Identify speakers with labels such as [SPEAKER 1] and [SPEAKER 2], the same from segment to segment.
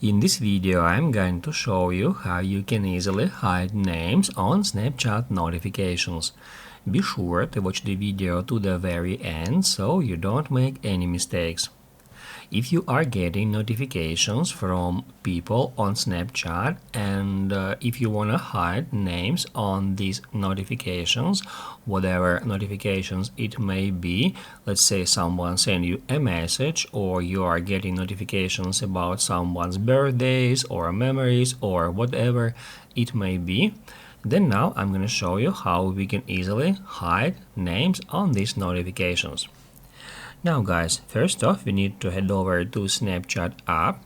[SPEAKER 1] In this video, I'm going to show you how you can easily hide names on Snapchat notifications. Be sure to watch the video to the very end so you don't make any mistakes. If you are getting notifications from people on Snapchat and if you want to hide names on these notifications, whatever notifications it may be, let's say someone sent you a message or you are getting notifications about someone's birthdays or memories or whatever it may be, then now I'm going to show you how we can easily hide names on these notifications. Now guys, first off we need to head over to Snapchat app,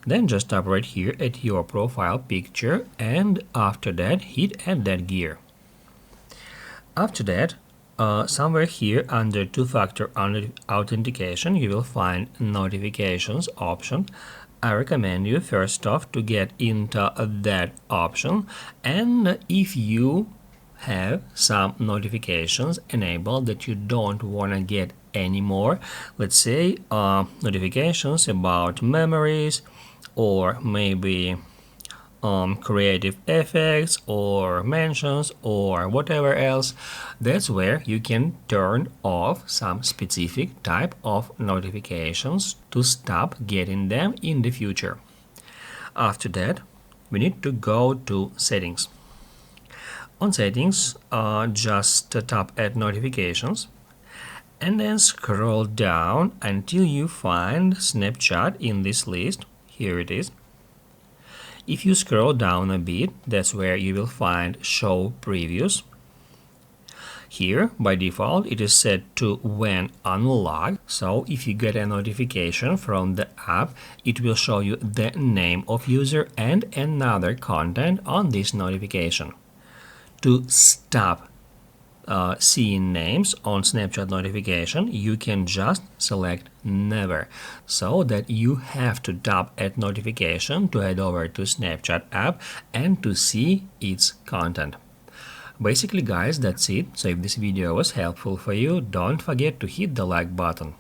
[SPEAKER 1] then just tap right here at your profile picture and after that hit add that gear. After that, somewhere here under two-factor authentication you will find notifications option. I recommend you first off to get into that option, and if you have some notifications enabled that you don't want to get anymore, let's say notifications about memories or maybe creative effects or mentions or whatever else, that's where you can turn off some specific type of notifications to stop getting them in the future. After that, we need to go to settings. On settings, just tap at notifications and then scroll down until you find Snapchat in this list. Here it is. If you scroll down a bit, that's where you will find show previews. Here, by default, it is set to when unlocked, so if you get a notification from the app, it will show you the name of user and another content on this notification. To stop seeing names on Snapchat notification, you can just select never, so that you have to tap at notification to head over to Snapchat app and to see its content. Basically guys, that's it. So if this video was helpful for you, don't forget to hit the like button.